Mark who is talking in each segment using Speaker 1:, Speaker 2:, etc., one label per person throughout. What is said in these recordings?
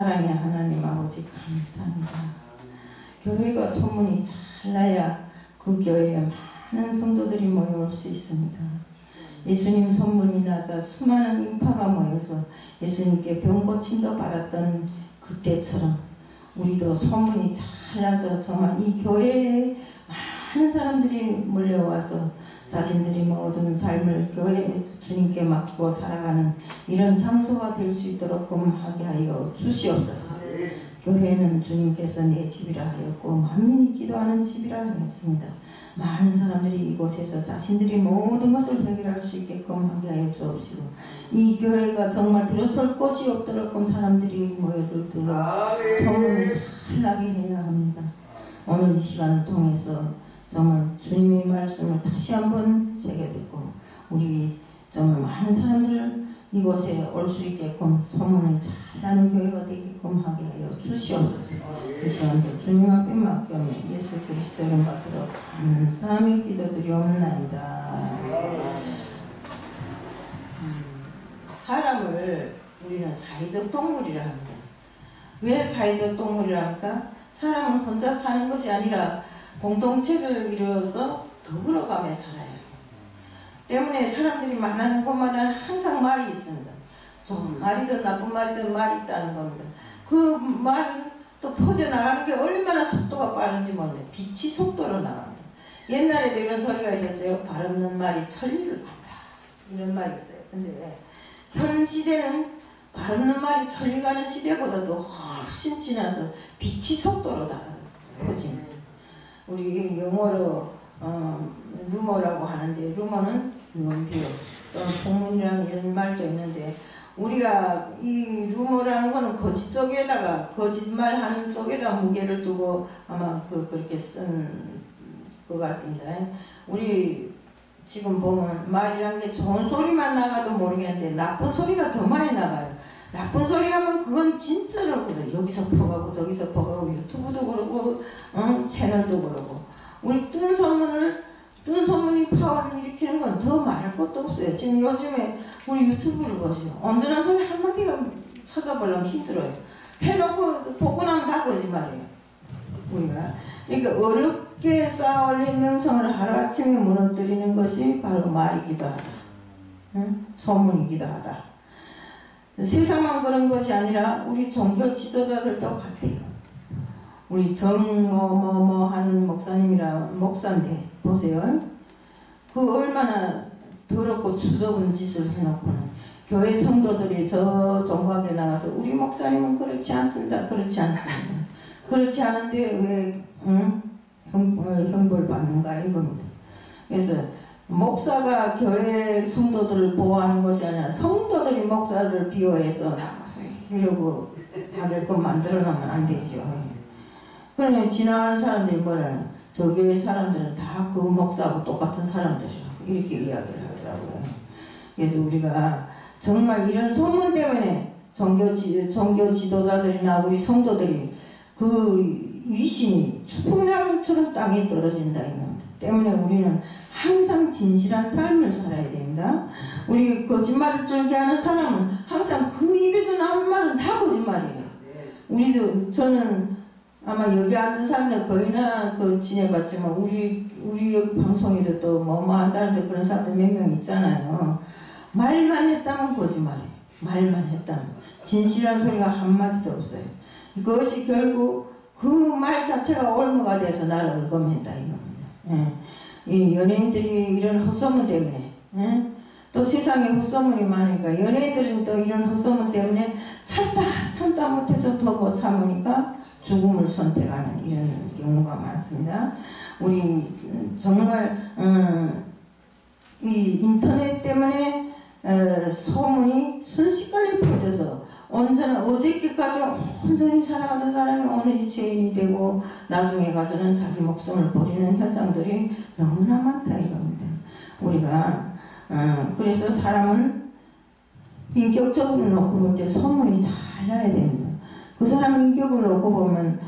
Speaker 1: 사랑의 하나님 아버지 감사합니다. 교회가 소문이 잘 나야 그 교회에 많은 성도들이 모여올 수 있습니다. 예수님 소문이 나자 수많은 인파가 모여서 예수님께 병 고침도 받았던 그때처럼 우리도 소문이 잘 나서 정말 이 교회에 많은 사람들이 몰려와서 자신들이 모든 삶을 교회 주님께 맡고 살아가는 이런 장소가 될 수 있도록 금하게 하여 주시옵소서. 교회는 주님께서 내 집이라 하였고 만민이 기도하는 집이라 하였습니다. 많은 사람들이 이곳에서 자신들이 모든 것을 해결할 수 있게끔 하게 하여 주옵시고 이 교회가 정말 들어설 곳이 없도록 사람들이 모여들도록 소문이 잘 나게 해야 합니다. 오늘 이 시간을 통해서 정말 주님의 말씀을 다시 한번 새겨듣고 우리 정말 많은 사람들 이곳에 올 수 있게끔 소문을 잘하는 교회가 되게끔 하게 하여 주시옵소서. 이 시간도 주님 앞에 맡겨며 예수 그리스도 이름 받들어 감사하며 기도드리옵나이다. 사람을 우리는 사회적 동물이라 합니다. 왜 사회적 동물이라 합니까? 사람은 혼자 사는 것이 아니라 공동체를 이루어서 더불어가며 살아요. 때문에 사람들이 만나는 곳마다 항상 말이 있습니다. 좋은 말이든 나쁜 말이든 말이 있다는 겁니다. 그 말은 또 퍼져나가는 게 얼마나 속도가 빠른지 모르는데 빛이 속도로 나갑니다. 옛날에도 이런 소리가 있었죠. 발 없는 말이 천리를 간다. 이런 말이 있어요. 근데 현 시대는 발 없는 말이 천리 가는 시대보다도 훨씬 지나서 빛이 속도로 퍼집니다. 우리 영어로 루머라고 하는데 루머는 비유 또는 소문이라는 이런 말도 있는데 우리가 이 루머라는 거는 거짓 쪽에다가 거짓말하는 쪽에다 무게를 두고 아마 그렇게 쓴 것 같습니다. 우리 지금 보면 말이라는 게 좋은 소리만 나가도 모르겠는데 나쁜 소리가 더 많이 나가요. 나쁜 소리 하면 그건 진짜로 그래. 여기서 퍼가고 저기서 퍼가고 유튜브도 그러고 채널도 그러고 우리 뜬 소문이 파워를 일으키는 건 더 말할 것도 없어요. 지금 요즘에 우리 유튜브를 보시죠. 언제나 소리 한마디가 찾아보려면 힘들어요. 해놓고 보고 나면 다 거짓말이에요. 우리가 그러니까 어렵게 쌓아올린 명성을 하루아침에 무너뜨리는 것이 바로 말이기도 하다. 소문이기도 하다. 세상만 그런 것이 아니라 우리 종교 지도자들도 같아요. 우리 정뭐뭐뭐 하는 목사인데 보세요. 그 얼마나 더럽고 추접은 짓을 해놓고는 교회 성도들이 저 종각에 나가서 우리 목사님은 그렇지 않습니다. 그렇지 않습니다. 그렇지 않은데 왜 형벌 받는가 이겁니다. 그래서 목사가 교회 성도들을 보호하는 것이 아니라 성도들이 목사를 비호해서 나가서 이러고 하게끔 만들어 놓으면 안 되죠. 그러니 지나가는 사람들이 뭐라는 저 교회 사람들은 다 그 목사하고 똑같은 사람들이라고 이렇게 이야기를 하더라고요. 그래서 우리가 정말 이런 소문 때문에 종교 지도자들이나 우리 성도들이 그 위신이 추풍낙엽처럼 땅에 떨어진다 이겁니다. 때문에 우리는 항상 진실한 삶을 살아야 됩니다. 우리 거짓말을 즐겨하는 사람은 항상 그 입에서 나오는 말은 다 거짓말이에요. 우리도 저는 아마 여기 앉은 사람들 거의나 지내봤지만 우리 여기 방송에도 또 뭐뭐한 사람들 그런 사람들 몇 명 있잖아요. 말만 했다면 거짓말이에요. 말만 했다면 진실한 소리가 한마디도 없어요. 그것이 결국 그 말 자체가 올무가 돼서 나를 얽어맨다 이겁니다. 이 연예인들이 이런 헛소문 때문에 또 세상에 헛소문이 많으니까 연예인들은 또 이런 헛소문 때문에 참다 못해서 더 못 참으니까 죽음을 선택하는 이런 경우가 많습니다. 우리 정말 이 인터넷 때문에 소문이 순식간에 퍼져서 언제나 어저께까지 온전히 살아가던 사람이 오늘이 죄인이 되고 나중에 가서는 자기 목숨을 버리는 현상들이 너무나 많다 이겁니다. 우리가 그래서 사람은 인격적으로 놓고 볼 때 소문이 잘 나야 됩니다. 그 사람 인격을 놓고 보면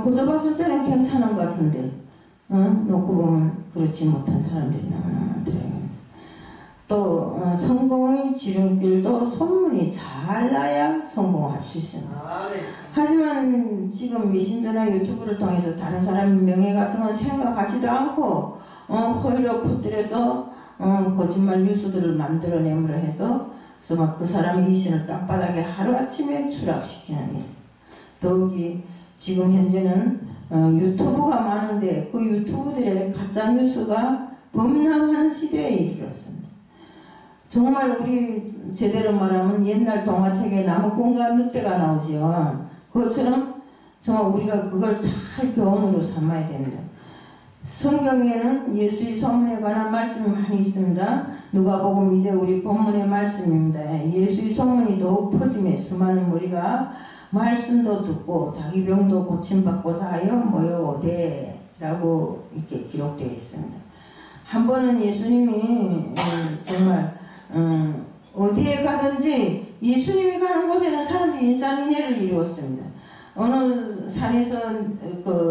Speaker 1: 그저 봤을 때는 괜찮은 것 같은데 놓고 보면 그렇지 못한 사람들이 너무나 많더라고요. 또 성공의 지름길도 소문이 잘 나야 성공할 수 있습니다. 하지만 지금 메신저나 유튜브를 통해서 다른 사람의 명예 같은 건 생각하지도 않고 허위로 퍼뜨려서 거짓말 뉴스들을 만들어내므로 해서 막 그 사람의 이신을 땅바닥에 하루아침에 추락시키는 일. 더욱이 지금 현재는 유튜브가 많은데 그 유튜브들의 가짜뉴스가 범람하는 시대에 이르렀습니다. 정말 우리 제대로 말하면 옛날 동화책에 나무꾼과 늑대가 나오지요. 그것처럼 정말 우리가 그걸 잘 교훈으로 삼아야 됩니다. 성경에는 예수의 소문에 관한 말씀이 많이 있습니다. 누가복음 이제 우리 본문의 말씀입니다. 예수의 소문이 더욱 퍼짐에 수많은 무리가 말씀도 듣고 자기 병도 고침받고자 하여 모여오되 라고 이렇게 기록되어 있습니다. 한 번은 예수님이 정말 어디에 가든지 예수님이 가는 곳에는 사람들이 인산인해를 이루었습니다. 어느 산에서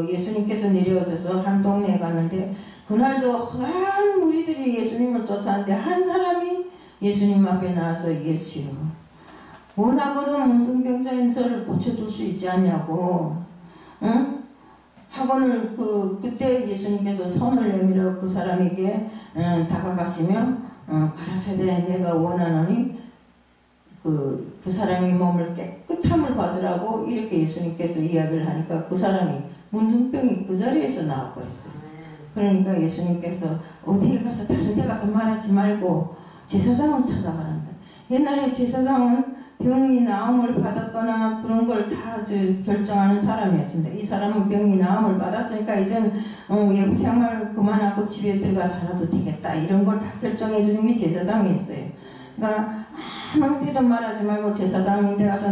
Speaker 1: 예수님께서 내려오셔서 한 동네에 갔는데 그날도 한 무리들이 예수님을 쫓아왔는데 한 사람이 예수님 앞에 나와서 예수여 원하거든 문둥병자인 저를 고쳐줄 수 있지 않냐고 응? 하고는 그때 예수님께서 손을 내밀어 그 사람에게 다가가시며 가라사대 내가 원하노니 그 사람이 몸을 깨끗함을 받으라고 이렇게 예수님께서 이야기를 하니까 그 사람이 문둥병이 그 자리에서 나와버렸어요. 그러니까 예수님께서 어디에 가서 다른 데 가서 말하지 말고 제사장을 찾아가란다. 옛날에 제사장은 병이 나음을 받았거나 그런 걸 다 결정하는 사람이었습니다. 이 사람은 병이 나음을 받았으니까 이젠 외부 생활 그만하고 집에 들어가 살아도 되겠다. 이런 걸 다 결정해 주는 게 제사장이었어요. 그러니까 아무데도 말하지 말고 제사장인데 가서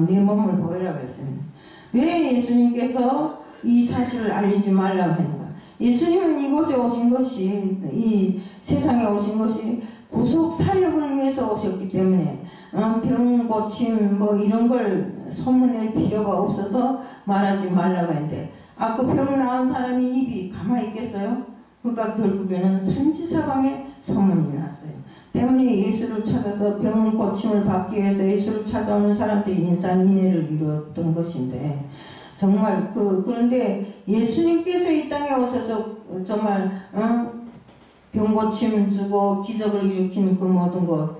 Speaker 1: 네 몸을 보이라고 했습니다. 왜 예수님께서 이 사실을 알리지 말라고 했는가? 예수님은 이곳에 오신 것이 이 세상에 오신 것이 구속 사역을 위해서 오셨기 때문에 병 고침 뭐 이런 걸 소문낼 필요가 없어서 말하지 말라고 했는데 그 병 나은 사람이 입이 가만히 있겠어요? 그러니까 결국에는 산지사방에 소문이 났어요. 때문에 예수를 찾아서 병 고침을 받기 위해서 예수를 찾아오는 사람들이 인산인해를 이루었던 것인데 정말 그런데 예수님께서 이 땅에 오셔서 정말 병 고침 주고 기적을 일으키는 그 모든 것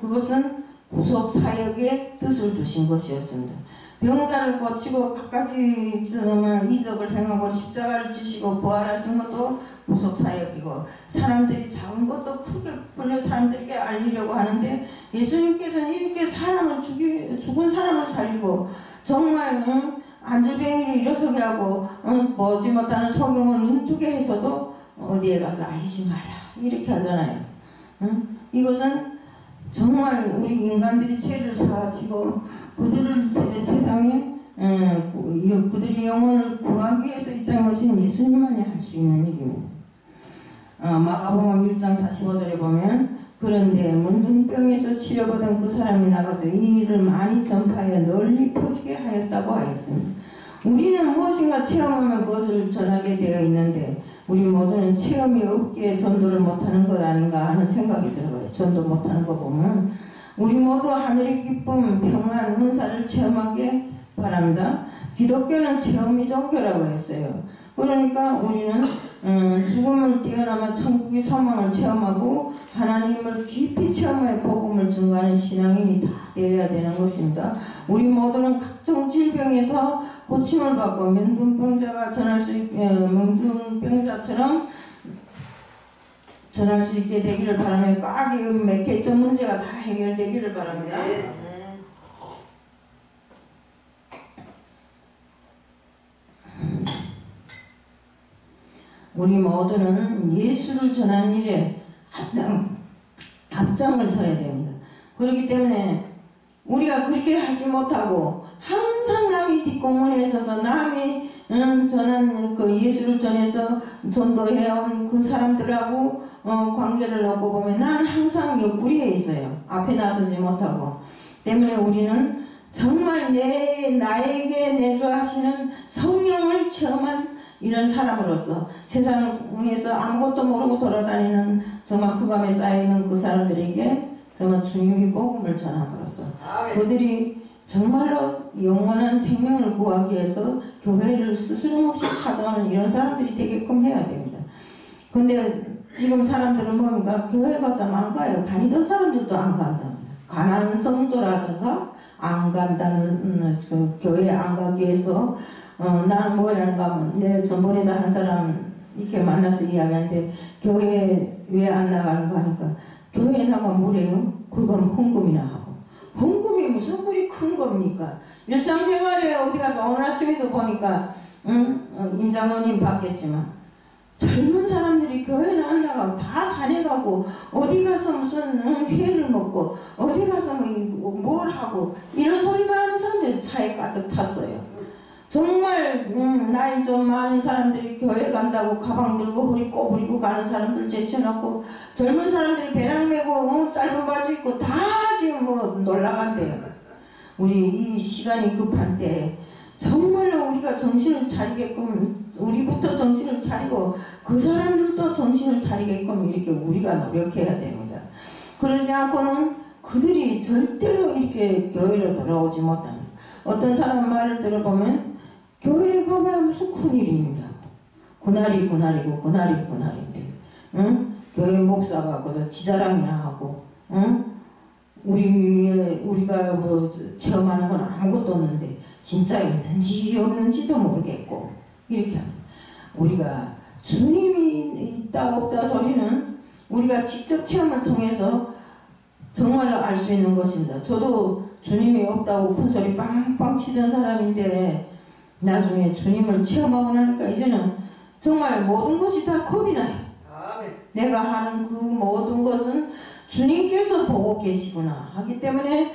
Speaker 1: 그것은 구속 사역의 뜻을 두신 것이었습니다. 병자를 고치고 갖가지 정말 이적을 행하고 십자가를 지시고 부활하신 것도 구속 사역이고 사람들이 작은 것도 크게 벌려 사람들에게 알리려고 하는데 예수님께서는 이렇게 죽은 사람을 살리고 정말 안절뱅이를 일어서게 하고 보지 못하는 소경을 눈뜨게 해서도 어디에 가서 알리지 마라 이렇게 하잖아요. 이것은 정말 우리 인간들이 죄를 사하시고 그들을 세상에 그들의 영혼을 구하기 위해서 이 땅에 오신 예수님만이 할 수 있는 일입니다. 마가복음 1장 45절에 보면 그런데 문둥병에서 치료받은 그 사람이 나가서 이 일을 많이 전파하여 널리 퍼지게 하였다고 하였습니다. 우리는 무엇인가 체험하면 그것을 전하게 되어 있는데 우리 모두는 체험이 없기에 전도를 못하는 것 아닌가 하는 생각이 들어요. 전도 못하는 거 보면 우리 모두 하늘의 기쁨, 평안, 은사를 체험하게 바랍니다. 기독교는 체험이 종교라고 했어요. 그러니까 우리는 죽음을 뛰어넘어 천국의 소망을 체험하고 하나님을 깊이 체험하여 복음을 증거하는 신앙인이 다 되어야 되는 것입니다. 우리 모두는 각종 질병에서 고침을 받고 문둥병자가 문둥병자처럼 전할 수 있게 되기를 바라며 꽉 맥혀있던 문제가 다 해결되기를 바랍니다. 우리 모두는 예수를 전하는 일에 앞장을 서야 됩니다. 그렇기 때문에 우리가 그렇게 하지 못하고 항상 남이 뒷공문에 서서 남이 전한 그 예수를 전해서 전도해온 그 사람들하고 관계를 놓고 보면 난 항상 옆구리에 있어요. 앞에 나서지 못하고. 때문에 우리는 정말 나에게 내주하시는 성령을 체험한 이런 사람으로서 세상에서 아무것도 모르고 돌아다니는 정말 흑암에 쌓여있는 그 사람들에게 정말 주님이 복음을 전함으로써 그들이 정말로 영원한 생명을 구하기 위해서 교회를 스스럼없이 찾아오는 이런 사람들이 되게끔 해야 됩니다. 근데 지금 사람들은 뭡니까? 교회 가서 안 가요. 다니던 사람들도 안 간답니다. 가난한 성도라든가 안 간다는 그 교회에 안 가기 위해서 나는 뭐라는가 하면 내 전번에도 한 사람 이렇게 만나서 이야기하는데 교회에 왜 안 나가는가 하니까 교회에 나가면 뭐래요? 그건 헌금이나 하고. 헌금이 무슨 그리 큰 겁니까? 일상생활에 어디 가서 오늘 아침에도 보니까 임장로님 봤겠지만 젊은 사람들이 교회는 안 나가고 다 산에 가고 어디 가서 무슨 회를 먹고 어디 가서 뭘 하고 이런 소리만 하는 사람들이 차에 가득 탔어요. 정말 나이 좀 많은 사람들이 교회 간다고 가방 들고 허리 꼬부리고 가는 사람들 제쳐놓고 젊은 사람들이 배낭 메고 짧은 바지 입고 다 지금 놀라간대요. 우리 이 시간이 급한 때 정말로 우리가 정신을 차리게끔 우리부터 정신을 차리고 그 사람들도 정신을 차리게끔 이렇게 우리가 노력해야 됩니다. 그러지 않고는 그들이 절대로 이렇게 교회로 돌아오지 못합니다. 어떤 사람 말을 들어보면 교회에 가봐야 무슨 큰일입니다. 그날이 그날이고 그날이 그날인데 응? 교회 목사가 거기서 지자랑이나 하고 응? 우리가 뭐 체험하는 건 아무것도 없는데 진짜 있는지 없는지도 모르겠고 이렇게 합니다. 우리가 주님이 있다 없다 소리는 우리가 직접 체험을 통해서 정말로 알 수 있는 것입니다. 저도 주님이 없다고 큰 소리 빵빵 치던 사람인데 나중에 주님을 체험하고 나니까 이제는 정말 모든 것이 다 겁이 나요. 내가 하는 그 모든 것은 주님께서 보고 계시구나 하기 때문에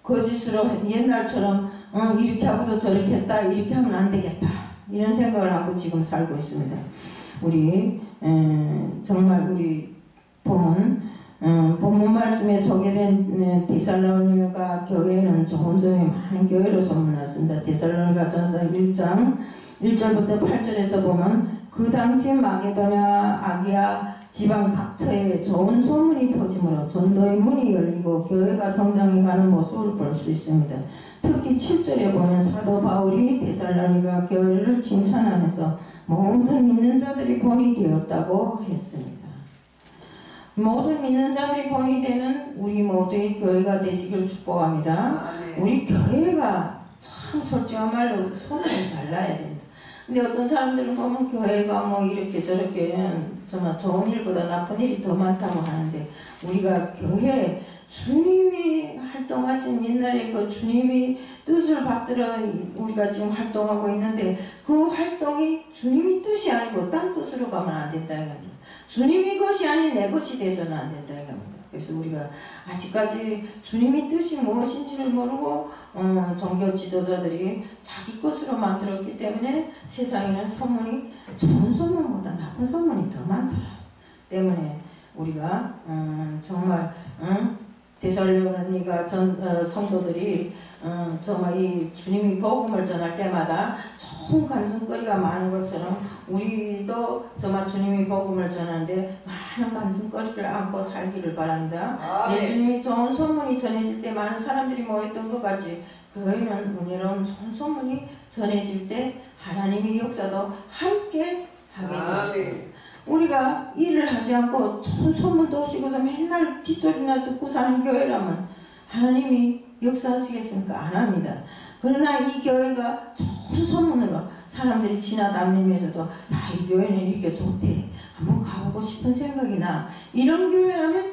Speaker 1: 거짓으로 옛날처럼 이렇게 하고도 저렇게 했다 이렇게 하면 안 되겠다 이런 생각을 하고 지금 살고 있습니다. 우리 정말 우리 본문 말씀에 소개된 데살로니가 교회는 좋은 점이 많은 교회로 소문났습니다. 데살로니가 전서 1장 1절부터 8절에서 보면 그 당시 마게도냐 아기야 지방 각처에 좋은 소문이 퍼지므로 전도의 문이 열리고 교회가 성장해가는 모습을 볼 수 있습니다. 특히 7절에 보면 사도 바울이 데살로니가 교회를 칭찬하면서 모든 믿는 자들이 본이 되었다고 했습니다. 모든 믿는 자들이 본이 되는 우리 모두의 교회가 되시길 축복합니다. 우리 교회가 참 솔직한 말로 소문이 잘 나야 됩니다. 근데 어떤 사람들은 보면 교회가 뭐 이렇게 저렇게 정말 좋은 일보다 나쁜 일이 더 많다고 하는데 우리가 교회 주님이 활동하신 옛날에 그 주님이 뜻을 받들어 우리가 지금 활동하고 있는데 그 활동이 주님이 뜻이 아니고 딴 뜻으로 가면 안 된다 이겁니다. 주님이 것이 아닌 내 것이 돼서는 안 된다 이겁니다. 그래서 우리가 아직까지 주님의 뜻이 무엇인지를 모르고 종교 지도자들이 자기 것으로 만들었기 때문에 세상에는 소문이 좋은 소문보다 나쁜 소문이 더 많더라. 때문에 우리가 정말 데살로니가 성도들이 정말 이 주님이 복음을 전할 때마다 좋은 간증거리가 많은 것처럼 우리도 정말 주님이 복음을 전하는데 많은 간증거리를 안고 살기를 바랍니다. 예수님이 좋은 소문이 전해질 때 많은 사람들이 모였던 것 같이 교회는 은혜로운 좋은 소문이 전해질 때 하나님의 역사도 함께 하게 되었습니다. 우리가 일을 하지 않고 좋은 소문도 없이 그저 맨날 뒷소리나 듣고 사는 교회라면 하나님이 역사하시겠습니까? 안 합니다. 그러나 이 교회가 좋은 소문으로 사람들이 지나다니면서도 이 교회는 이렇게 좋대 한번 가보고 싶은 생각이 나 이런 교회라면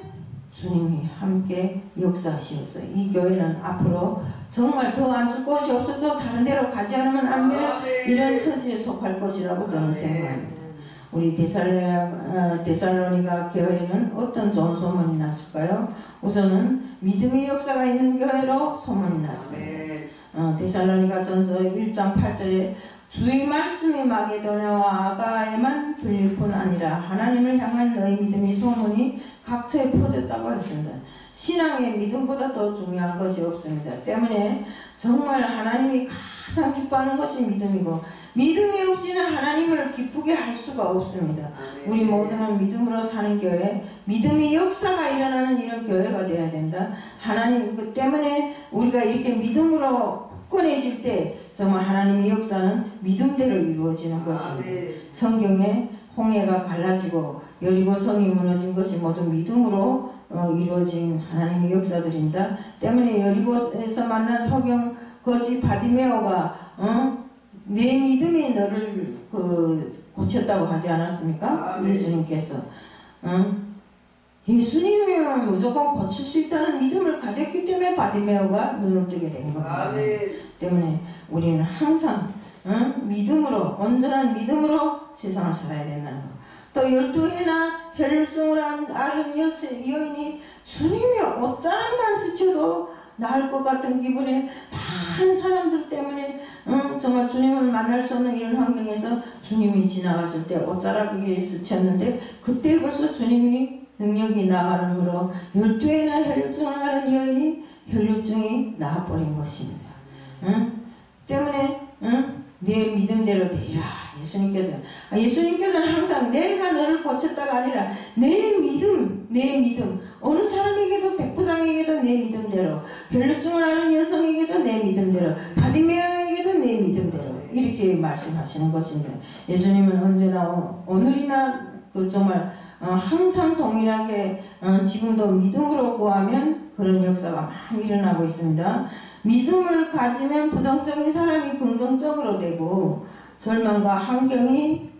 Speaker 1: 주님이 함께 역사하시어서 이 교회는 앞으로 정말 더 앉을 곳이 없어서 다른 데로 가지 않으면 안 될 이런 처지에 속할 것이라고 저는 생각합니다. 우리 데살로니가 교회는 어떤 좋은 소문이 났을까요? 우선은 믿음의 역사가 있는 교회로 소문이 났습니다. 데살로니가 전서 1장 8절에 주의 말씀이 마게도냐와 아가에만 들릴 뿐 아니라 하나님을 향한 너희 믿음의 소문이 각처에 퍼졌다고 했습니다. 신앙의 믿음보다 더 중요한 것이 없습니다. 때문에 정말 하나님이 가장 기뻐하는 것이 믿음이고 믿음이 없이는 하나님을 기쁘게 할 수가 없습니다. 우리 모두는 믿음으로 사는 교회, 믿음의 역사가 일어나는 이런 교회가 되어야 된다. 하나님 그 때문에 우리가 이렇게 믿음으로 굳건해질 때 정말 하나님의 역사는 믿음대로 이루어지는 것입니다. 성경에 홍해가 갈라지고 여리고 성이 무너진 것이 모두 믿음으로 이루어진 하나님의 역사들입니다. 때문에 여리고에서 만난 소경 거지 바디메오가 내 믿음이 너를 고쳤다고 하지 않았습니까? 예수님께서 예수님이면 무조건 고칠 수 있다는 믿음을 가졌기 때문에 바디메오가 눈을 뜨게 된 겁니다. 때문에 우리는 항상 믿음으로, 온전한 믿음으로 세상을 살아야 된다는 것. 또 12해나 혈루증을 앓은 여인이 주님이 옷자락만 스쳐도 나을 것 같은 기분에 많은 사람들 때문에 정말 주님을 만날 수 없는 이런 환경에서 주님이 지나갔을 때 옷자락에 스쳤는데 그때 벌써 주님이 능력이 나가므로 12해나 혈루증을 앓은 여인이 혈루증이 나아버린 것입니다. 때문에 내 믿음대로 되리라. 예수님께서는 항상 내가 너를 고쳤다가 아니라 내 믿음 어느 사람에게도 백부장에게도 내 믿음대로, 혈루증을 앓은 여성에게도 내 믿음대로, 바디메오에게도 내 믿음대로 이렇게 말씀하시는 것입니다. 예수님은 언제나 오늘이나 정말 항상 동일하게 지금도 믿음으로 구하면 그런 역사가 많이 일어나고 있습니다. 믿음을 가지면 부정적인 사람이 긍정적으로 되고 절망과 환경이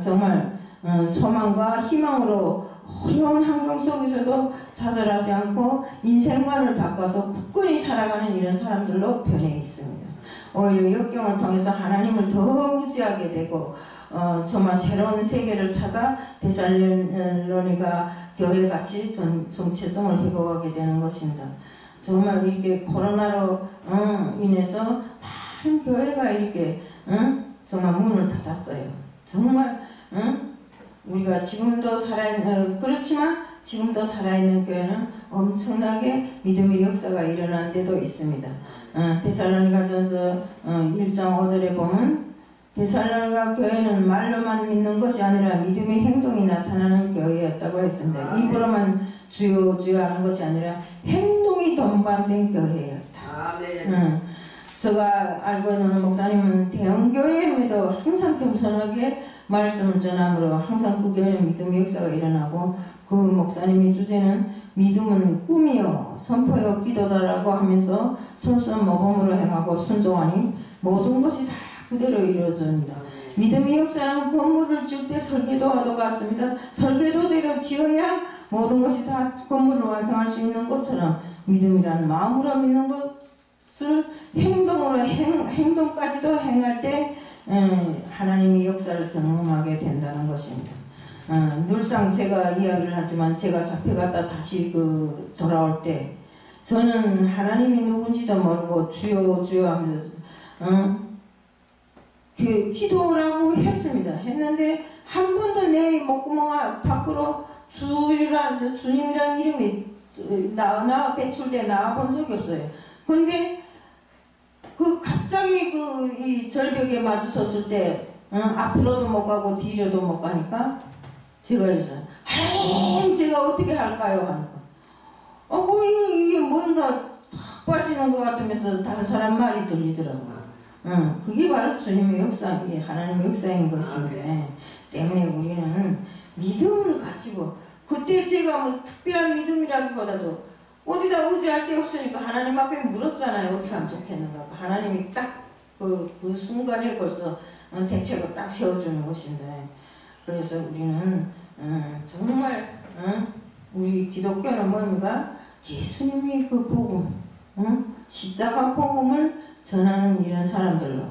Speaker 1: 정말 소망과 희망으로 어려운 환경 속에서도 좌절하지 않고 인생관을 바꿔서 굳건히 살아가는 이런 사람들로 변해 있습니다. 오히려 역경을 통해서 하나님을 더 의지하게 되고 정말 새로운 세계를 찾아 데살로니가 교회같이 정체성을 회복하게 되는 것입니다. 정말 이렇게 코로나로 인해서 많은 교회가 이렇게 정말 문을 닫았어요. 정말 우리가 지금도 그렇지만 지금도 살아있는 교회는 엄청나게 믿음의 역사가 일어나는 데도 있습니다. 데살로니가전서 1장 5절에 보면 데살로니가 교회는 말로만 믿는 것이 아니라 믿음의 행동이 나타나는 교회였다고 했습니다. 입으로만 주여 주여 하는 것이 아니라 행동이 동반된 교회였다. 제가 알고 있는 목사님은 대형교회임에도 항상 겸손하게 말씀을 전함으로 항상 그 교회는 믿음의 역사가 일어나고 그 목사님의 주제는 믿음은 꿈이요 선포요 기도다라고 하면서 손선 모범으로 행하고 순종하니 모든 것이 다 그대로 이루어집니다. 믿음의 역사는 건물을 지을 때 설계도와도 같습니다. 설계도대로 지어야 모든 것이 다 건물을 완성할 수 있는 것처럼 믿음이라는 마음으로 믿는 것을 행동까지도 행할 때 하나님의 역사를 경험하게 된다는 것입니다. 늘상 제가 이야기를 하지만 제가 잡혀갔다 다시 돌아올 때 저는 하나님이 누군지도 모르고 주여 주여 하면서 기도라고 했는데 한 번도 내 목구멍 밖으로 주님이라는 이름이 배출돼 나와본 적이 없어요. 근데 갑자기 이 절벽에 마주섰을 때 앞으로도 못 가고 뒤로도 못 가니까 제가 이제 하나님 제가 어떻게 할까요? 하니까 이게 뭔가 탁 빠지는 것 같으면서 다른 사람 말이 들리더라고요. 그게 바로 주님의 역사, 이게 하나님의 역사인 것인데 때문에 우리는 믿음을 가지고 그때 제가 뭐 특별한 믿음이라기보다도 어디다 의지할 데 없으니까 하나님 앞에 물었잖아요. 어떻게 하면 좋겠는가. 하나님이 딱 그 순간에 벌써 대책을 딱 세워주는 것인데 그래서 우리는 정말 우리 기독교는 뭔가 예수님이 그 복음 십자가 복음을 전하는 이런 사람들로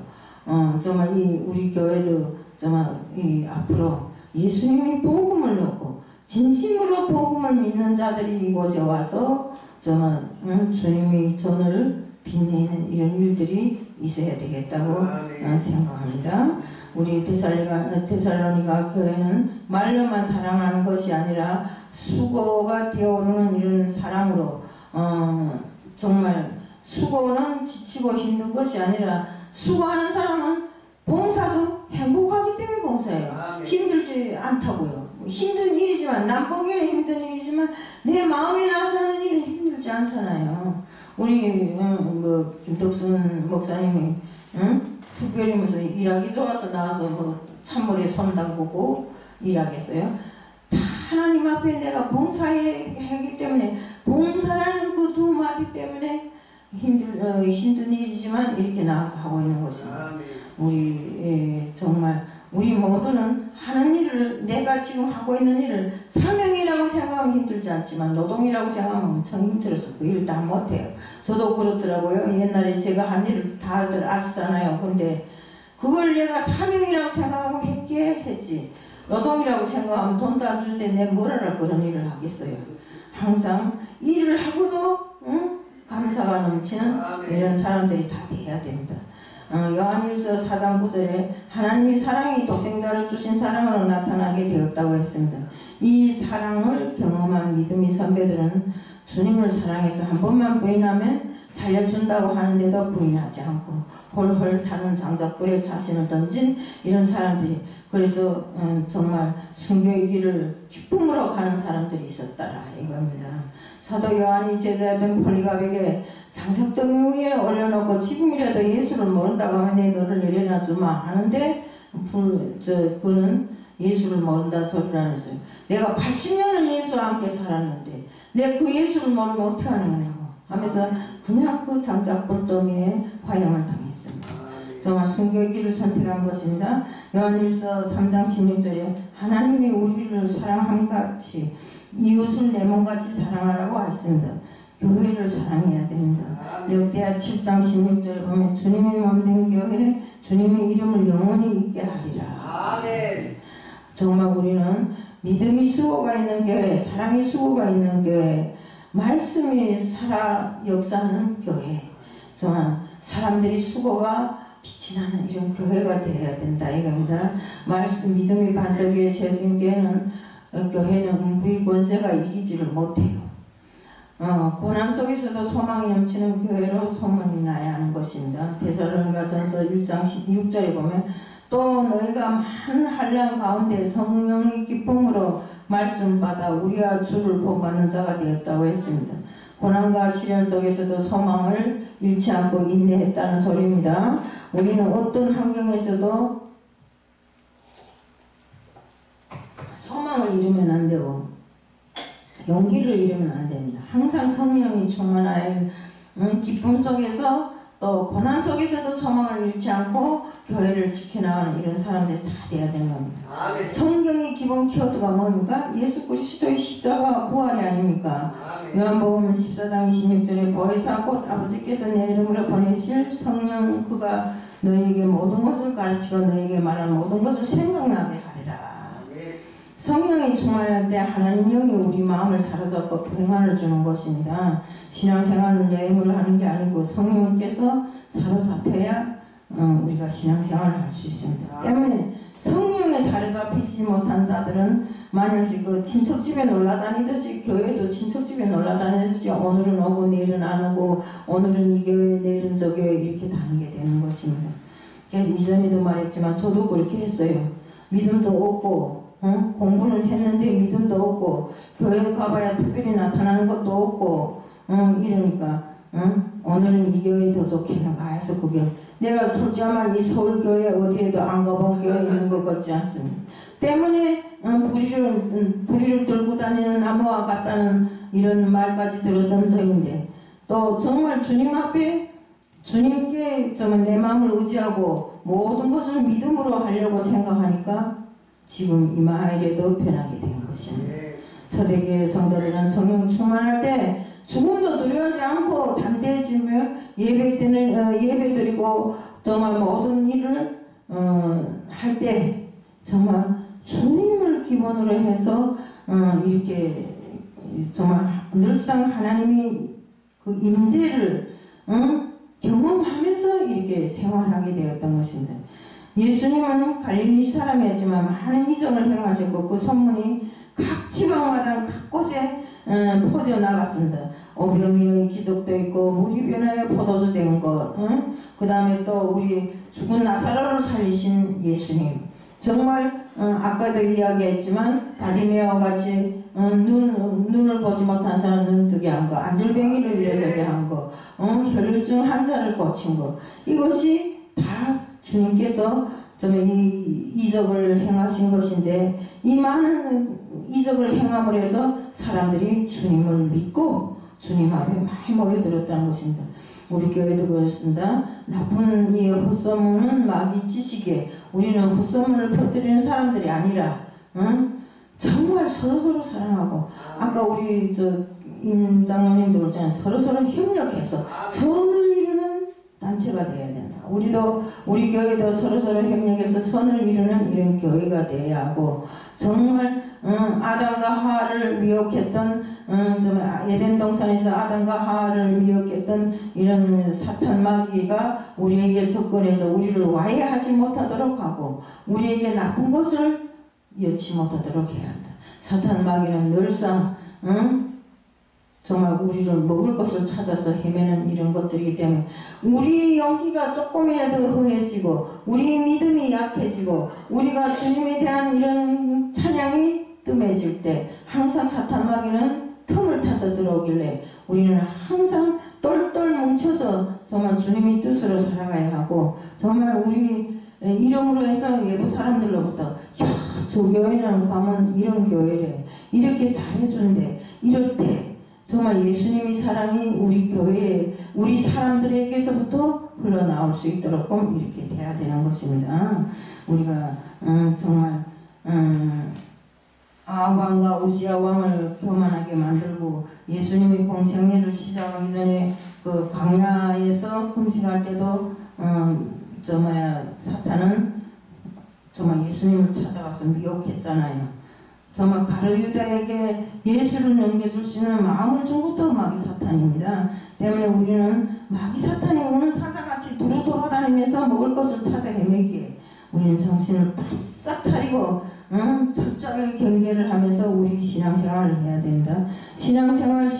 Speaker 1: 정말 우리 교회도 정말 앞으로 예수님이 복음을 놓고 진심으로 복음을 믿는 자들이 이곳에 와서 정말 주님의 전을 빛내는 이런 일들이 있어야 되겠다고 생각합니다. 우리 데살로니가 교회는 말로만 사랑하는 것이 아니라 수고가 되어오르는 이런 사랑으로 정말 수고는 지치고 힘든 것이 아니라 수고하는 사람은 봉사도 행복하기 때문에 봉사해요. 힘들지 않다고요. 힘든 일이지만, 남 보기에는 힘든 일이지만 내 마음에 나서 하는 일은 힘들지 않잖아요. 우리 김덕순 목사님이 특별히 무슨 일하기 좋아서 나와서 뭐 찬물에 손 담그고 일하겠어요? 다 하나님 앞에 내가 봉사하기 때문에, 봉사라는 그 두 마디 때문에 힘든 일이지만 이렇게 나와서 하고 있는 것입니다. 우리 정말 우리 모두는 하는 일을, 내가 지금 하고 있는 일을 사명이라고 생각하면 힘들지 않지만 노동이라고 생각하면 엄청 힘들어서 그 일을 다 못해요. 저도 그렇더라고요. 옛날에 제가 한 일을 다들 아시잖아요. 근데 그걸 내가 사명이라고 생각하고 했지, 노동이라고 생각하면 돈도 안 주는데 내 뭐라라 그런 일을 하겠어요. 항상 일을 하고도 감사가 넘치는 이런 사람들이 다 돼야 됩니다. 요한일서 4장 9절에 하나님이 사랑이 독생자를 주신 사랑으로 나타나게 되었다고 했습니다. 이 사랑을 경험한 믿음의 선배들은 주님을 사랑해서 한 번만 부인하면 살려준다고 하는데도 부인하지 않고 홀홀 타는 장작불에 자신을 던진 이런 사람들이, 그래서 정말 순교의 길을 기쁨으로 가는 사람들이 있었더라 이겁니다. 사도 요한이 제자였던 폴리갑에게 장작등 위에 올려놓고 지금이라도 예수를 모른다고 하면 내 너를 내려놔주마 하는데, 그는 예수를 모른다는 소리를 하면서요. 내가 80년을 예수와 함께 살았는데 내 그 예수를 모르면 어떻게 하는 거냐고 하면서 그냥 그 장작불더미에 화형을 당했습니다. 정말 순교의 길을 선택한 것입니다. 요한일서 3장 16절에 하나님이 우리를 사랑함과 같이 이웃을 내 몸같이 사랑하라고 하셨습니다. 교회를 사랑해야 됩니다. 역대하 7장 16절에 보면 주님의 몸된 교회, 주님의 이름을 영원히 있게 하리라. 아멘. 정말 우리는 믿음이 수고가 있는 교회, 사랑이 수고가 있는 교회, 말씀이 살아 역사하는 교회, 정말 사람들이 수고가 빛이 나는 이런 교회가 되어야 된다 이겁니다. 말씀 믿음의 반석 위에 세워진 교회는 음부의 권세가 이기지를 못해요. 고난 속에서도 소망이 넘치는 교회로 소문이 나야 하는 것입니다. 데살로니가전서 1장 16절에 보면 또 너희가 많은 한량 가운데 성령의 기쁨으로 말씀 받아 우리와 주를 본받는 자가 되었다고 했습니다. 고난과 시련 속에서도 소망을 잃지 않고 인내했다는 소리입니다. 우리는 어떤 환경에서도 소망을 잃으면 안 되고 용기를 잃으면 안 됩니다. 항상 성령이 충만하여 기쁨 속에서 또 고난 속에서도 소망을 잃지 않고 교회를 지켜나가는 이런 사람들이 다 돼야 되는 겁니다. 성경의 기본 키워드가 뭡니까? 예수 그리스도의 십자가 부활이 아닙니까? 요한복음 14장 26절에 보혜사 곧 아버지께서 내 이름으로 보내실 성령 그가 너희에게 모든 것을 가르치고 너희에게 말한 모든 것을 생각나게 하리라. 성령이 충만할 때 하나님 영이 우리 마음을 사로잡고 평안을 주는 것입니다. 신앙생활은 여행을 하는 게 아니고 성령께서 사로잡혀야 우리가 신앙생활을 할 수 있습니다. 때문에 성령에 사로잡히지 못한 자들은 만약에 그 친척집에 놀러다니듯이, 교회도 친척집에 놀러다니듯이 오늘은 오고 내일은 안 오고 오늘은 이 교회 내일은 저 교회 이렇게 다니게 되는 것입니다. 이전에도 말했지만 저도 그렇게 했어요. 믿음도 없고 공부는 했는데 믿음도 없고 교회 가봐야 특별히 나타나는 것도 없고 이러니까 오늘은 이 교회 더 좋겠는가 해서 그게 내가 솔직히 이 서울교회 어디에도 안 가본 교회 있는 것 같지 않습니다. 때문에 부리를 들고 다니는 나무와 같다는 이런 말까지 들었던 적인데, 또 정말 주님 앞에 주님께 정말 내 마음을 의지하고 모든 것을 믿음으로 하려고 생각하니까 지금 이마일에도 변하게 된 것입니다. 초대교회 성도들은 성령 충만할 때 죽음도 두려워하지 않고 담대해지며 예배드리고 정말 모든 일을 할 때 정말 주님을 기본으로 해서 이렇게 정말 늘상 하나님이 그 임재를 경험하면서 이렇게 생활하게 되었던 것입니다. 예수님은 갈릴리 사람이었지만 많은 이적을 행하셨고 그 소문이 각 지방마다 각 곳에 퍼져나갔습니다. 오병이의 기적도 있고 물이 변하여 포도주 된 것, 그 다음에 또 우리 죽은 나사로를 살리신 예수님, 정말 아까도 이야기했지만 바디메어와 같이 눈을 보지 못한 사람 눈뜨게 한 거, 안절뱅이를 일어서게 한 거, 혈류증 환자를 고친 거, 이것이 다 주님께서 이 이적을 행하신 것인데, 이 많은 이적을 행함을 해서 사람들이 주님을 믿고 주님 앞에 많이 모여들었다는 것입니다. 우리 교회도 그렇습니다. 나쁜 이 헛소문은 마귀 지식에, 우리는 헛소문을 퍼뜨리는 사람들이 아니라 정말 서로서로 사랑하고, 아까 우리 임 장로님도 그러잖아요. 서로서로 협력해서 선을 이루는 단체가 되어야 된다. 우리 교회도 서로서로 협력해서 선을 이루는 이런 교회가 되어야 하고, 정말 아담과 하와를 미혹했던 에덴 동산에서 아담과 하와를 미혹했던 이런 사탄 마귀가 우리에게 접근해서 우리를 와해하지 못하도록 하고, 우리에게 나쁜 것을 여치 못하도록 해야 한다. 사탄 마귀는 늘상 정말 우리를 먹을 것을 찾아서 헤매는 이런 것들이기 때문에, 우리 용기가 조금이라도 허해지고 우리 믿음이 약해지고 우리가 주님에 대한 이런 찬양이 뜸해질 때 항상 사탄 마귀는 틈을 타서 들어오길래, 우리는 항상 똘똘 뭉쳐서 정말 주님의 뜻으로 살아가야 하고, 정말 우리 이름으로 해서 외부 사람들로부터 야, 저 교회는 가면 이런 교회래, 이렇게 잘해주는데, 이럴 때 정말 예수님의 사랑이 우리 교회에, 우리 사람들에게서부터 흘러나올 수 있도록 이렇게 돼야 되는 것입니다. 우리가 정말 아합왕과 우시아 왕을 교만하게 만들고, 예수님이 공생애를 시작하기 전에 그 광야에서 금식할 때도 사탄은 정말 예수님을 찾아가서 미혹했잖아요. 정말 가룟유다에게 예수를 넘겨줄 수 있는 마음을 준 것도 마귀 사탄입니다. 때문에 우리는 마귀 사탄이 오는 사자같이 두루 돌아다니면서 먹을 것을 찾아 헤매기에 우리는 정신을 바싹 차리고 철저하게 경계를 하면서 우리 신앙생활을 해야 된다. 신앙생활을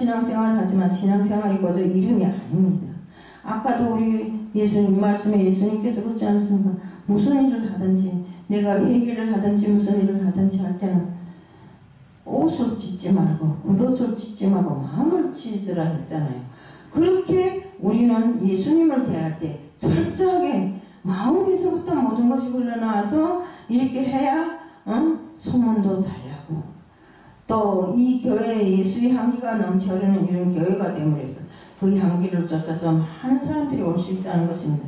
Speaker 1: 하지만 신앙생활이 거저 이름이 아닙니다. 아까도 우리 예수님 말씀에 예수님께서 그렇지 않습니까? 무슨 일을 하든지, 내가 회개를 하든지 무슨 일을 하든지 할 때는 옷을 찢지 말고 겉옷을 찢지 말고 마음을 찢으라 했잖아요. 그렇게 우리는 예수님을 대할 때 철저하게 마음에서부터 모든 것이 흘러나와서 이렇게 해야 소문도 잘 나고, 또 이 교회에 예수의 향기가 넘치 흐르는 이런 교회가 됨으로써 그 향기를 쫓아서 많은 사람들이 올 수 있다는 것입니다.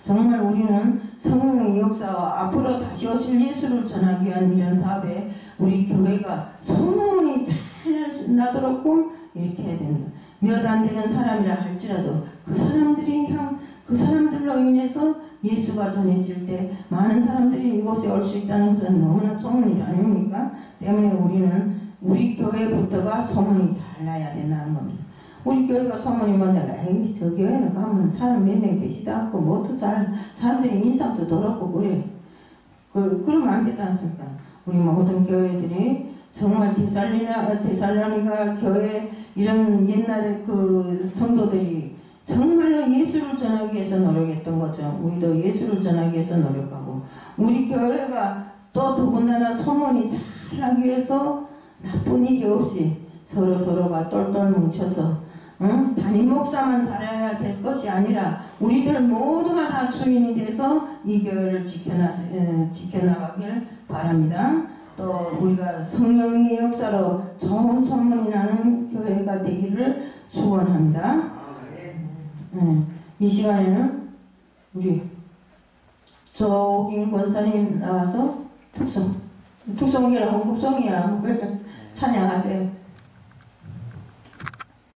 Speaker 1: 정말 우리는 성령의 역사와 앞으로 다시 오실 예수를 전하기 위한 이런 사업에 우리 교회가 소문이 잘 나도록 이렇게 해야 됩니다. 몇 안 되는 사람이라 할지라도 그 사람들로 인해서 예수가 전해질 때 많은 사람들이 이곳에 올 수 있다는 것은 너무나 좋은 일 아닙니까? 때문에 우리는 우리 교회부터가 소문이 잘 나야 된다는 겁니다. 우리 교회가 소문이 뭐냐, 에이, 저 교회는 가면 사람 몇 명 되지도 않고 뭐도 잘, 사람들이 인상도 더럽고 그래. 그러면 안 되지 않습니까? 우리 모든 교회들이 정말 데살로니가 교회 이런 옛날에 그 성도들이 정말로 예수를 전하기 위해서 노력했던 거죠. 우리도 예수를 전하기 위해서 노력하고, 우리 교회가 또 더군다나 소문이 잘 나기 위해서 나쁜 일이 없이 서로가 똘똘 뭉쳐서 담임 목사만 잘해야 될 것이 아니라 우리들 모두가 다 주인이 돼서 이 교회를 지켜나가길 바랍니다. 또 우리가 성령의 역사로 좋은 소문이 나는 교회가 되기를 축원합니다. 이 시간에는 우리 조옥인 권사님 나와서 특성이라 헌급송이야 찬양하세요.